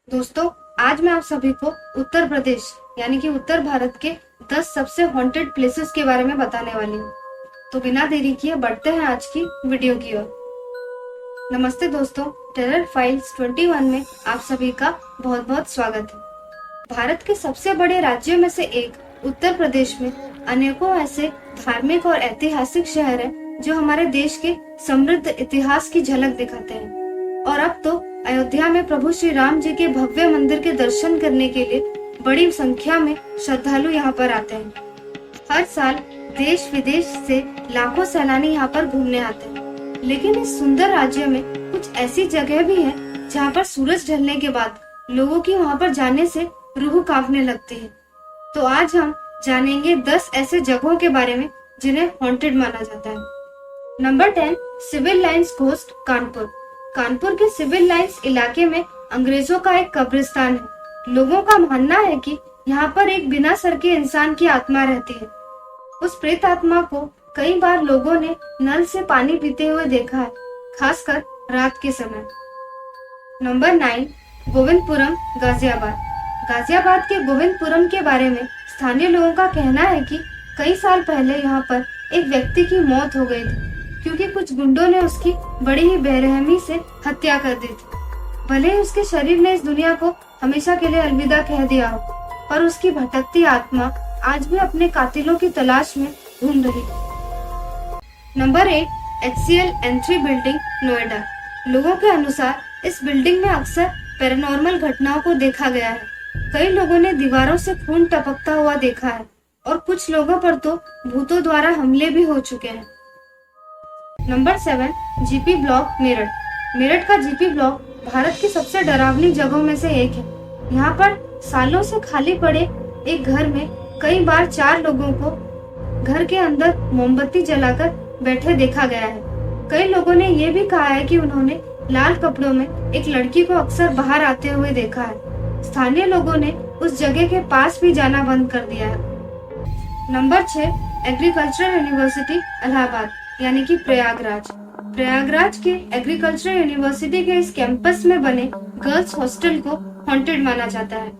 दोस्तों, आज मैं आप सभी को उत्तर प्रदेश यानी कि उत्तर भारत के 10 सबसे हॉन्टेड प्लेसेस के बारे में बताने वाली हूँ। तो बिना देरी किए बढ़ते हैं आज की वीडियो की ओर। नमस्ते दोस्तों, टेरर फाइल्स 21 में आप सभी का बहुत बहुत स्वागत है। भारत के सबसे बड़े राज्यों में से एक उत्तर प्रदेश में अनेकों ऐसे धार्मिक और ऐतिहासिक शहर हैं जो हमारे देश के समृद्ध इतिहास की झलक दिखाते हैं। और अब तो अयोध्या में प्रभु श्री राम जी के भव्य मंदिर के दर्शन करने के लिए बड़ी संख्या में श्रद्धालु यहाँ पर आते हैं। हर साल देश विदेश से लाखों सैलानी यहाँ पर घूमने आते हैं। लेकिन इस सुंदर राज्य में कुछ ऐसी जगह भी हैं जहाँ पर सूरज ढलने के बाद लोगों की वहाँ पर जाने से रूह कांपने लगती है। तो आज हम जानेंगे 10 ऐसे जगहों के बारे में जिन्हें हॉन्टेड माना जाता है। Number 10, Civil Lines ghost Kanpur. Kanpur के सिविल लाइंस इलाके में अंग्रेजों का एक कब्रिस्तान है। लोगों का मानना है कि यहाँ पर एक बिना सर के इंसान की आत्मा रहती है। उस प्रेत आत्मा को कई बार लोगों ने नल से पानी पीते हुए देखा है, खासकर रात के समय। नंबर 9, गोविंदपुरम गाजियाबाद। गाजियाबाद के गोविंदपुरम के बारे में स्थानीय लोगों का कहना है कि कई साल पहले यहाँ पर एक व्यक्ति की मौत हो गई थी क्योंकि कुछ गुंडों ने उसकी बड़ी ही बेरहमी से हत्या कर दी थी। भले ही उसके शरीर ने इस दुनिया को हमेशा के लिए अलविदा कह दिया हो, पर उसकी भटकती आत्मा आज भी अपने कातिलों की तलाश में घूम रही है। Number 8, HCL N3 building Noida. लोगों के अनुसार इस बिल्डिंग में अक्सर पैरानॉर्मल घटनाओं को देखा गया है। कई लोगों ने दीवारों से खून टपकता हुआ देखा है और कुछ लोगों पर तो भूतों द्वारा हमले भी हो चुके हैं। Number 7, GP block Meerut. Meerut का जीपी ब्लॉक भारत की सबसे डरावनी जगहों में से एक है। यहाँ पर सालों से खाली पड़े एक घर में कई बार 4 लोगों को घर के अंदर मोमबत्ती जलाकर बैठे देखा गया है। कई लोगों ने ये भी कहा है कि उन्होंने लाल कपड़ों में एक लड़की को अक्सर बाहर आते हुए देखा है। स्थानीय लोगों ने उस जगह के पास भी जाना बंद कर दिया है। नंबर 6, एग्रीकल्चरल यूनिवर्सिटी इलाहाबाद यानी कि प्रयागराज। प्रयागराज के एग्रीकल्चरल यूनिवर्सिटी के इस कैंपस में बने गर्ल्स हॉस्टल को हॉन्टेड माना जाता है,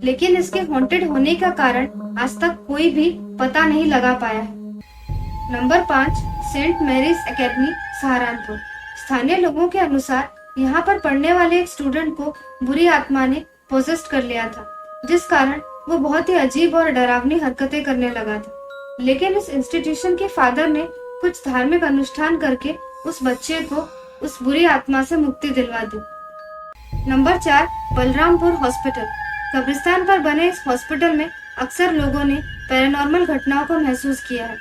लेकिन इसके हॉन्टेड होने का कारण आज तक कोई भी पता नहीं लगा पाया है। Number 5, Saint Mary's Academy Saharanpur. स्थानीय लोगों के अनुसार यहाँ पर पढ़ने वाले एक स्टूडेंट को बुरी आत्मा ने पोजेस्ट कर लिया था, जिस कारण वो बहुत ही अजीब और डरावनी हरकतें करने लगा था। लेकिन इस इंस्टीट्यूशन के फादर ने कुछ धार्मिक अनुष्ठान करके उस बच्चे को उस बुरी आत्मा से मुक्ति दिलवा दी। Number 4, Balrampur hospital. कब्रिस्तान पर बने इस हॉस्पिटल में अक्सर लोगों ने पैरानॉर्मल घटनाओं को महसूस किया है।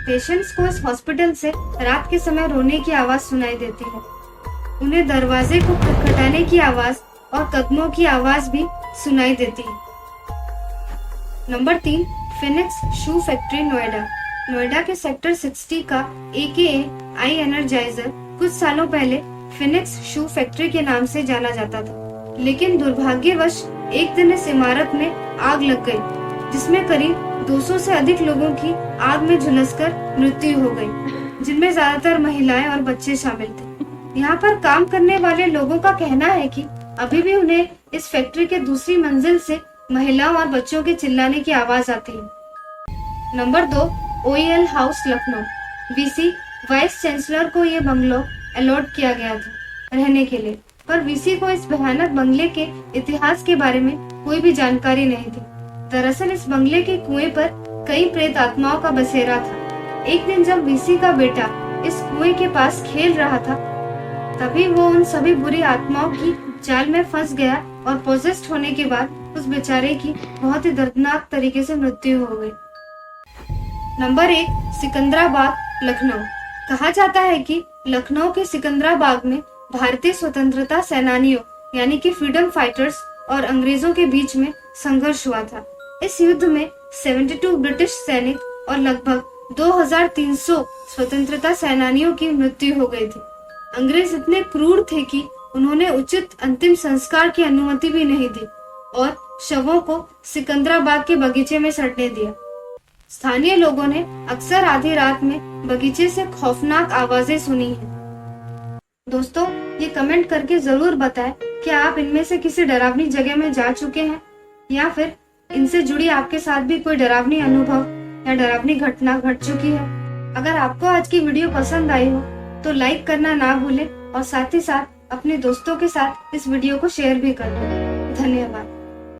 पेशेंट्स को इस हॉस्पिटल से रात के समय रोने की आवाज सुनाई देती है। उन्हें दरवाजे को खटखटाने की आवाज और कदमों की आवाज भी सुनाई देती है। नंबर 3, फिनिक्स शू फैक्ट्री नोएडा। नोएडा के सेक्टर 60 का AKA आई एनर्जाइजर कुछ सालों पहले फिनिक्स शू फैक्ट्री के नाम से जाना जाता था, लेकिन दुर्भाग्यवश एक दिन इस इमारत में आग लग गई, जिसमें करीब 200 से अधिक लोगों की आग में झुलसकर मृत्यु हो गई, जिनमें ज्यादातर महिलाएं और बच्चे शामिल थे। यहाँ पर काम करने वाले लोगों का कहना है कि अभी भी उन्हें इस फैक्ट्री के दूसरी मंजिल से महिलाओं और बच्चों के चिल्लाने की आवाज आती है। Number 2, OEL house Lucknow. VC vice chancellor को ये बंगलो अलॉट किया गया था रहने के लिए, पर VC को इस भयानक बंगले के इतिहास के बारे में कोई भी जानकारी नहीं थी। दरअसल इस बंगले के कुएं पर कई प्रेत आत्माओं का बसेरा था। एक दिन जब VC का बेटा इस कुएं के पास खेल रहा था, तभी वो उन सभी बुरी आत्माओं की जाल में फंस गया और पोजेस्ड होने के बाद उस बेचारे की बहुत ही दर्दनाक तरीके से मृत्यु हो गई। नंबर 1, सिकंदराबाद लखनऊ। कहा जाता है कि लखनऊ के सिकंदराबाद में भारतीय स्वतंत्रता सेनानियों यानी कि फ्रीडम फाइटर्स और अंग्रेजों के बीच में संघर्ष हुआ था। इस युद्ध में 72 ब्रिटिश सैनिक और लगभग 2300 स्वतंत्रता सेनानियों की मृत्यु हो गई थी। अंग्रेज इतने क्रूर थे कि उन्होंने उचित अंतिम संस्कार की अनुमति भी नहीं दी और शवों को सिकंदराबाद के बगीचे में सड़ने दिया। स्थानीय लोगों ने अक्सर आधी रात में बगीचे से खौफनाक आवाजें सुनी हैं। दोस्तों, ये कमेंट करके जरूर बताएं कि आप इनमें से किसी डरावनी जगह में जा चुके हैं या फिर इनसे जुड़ी आपके साथ भी कोई डरावनी अनुभव या डरावनी घटना घट चुकी है। अगर आपको आज की वीडियो पसंद आई हो तो लाइक करना ना भूलें और साथ ही साथ अपने दोस्तों के साथ इस वीडियो को शेयर भी कर दें। धन्यवाद।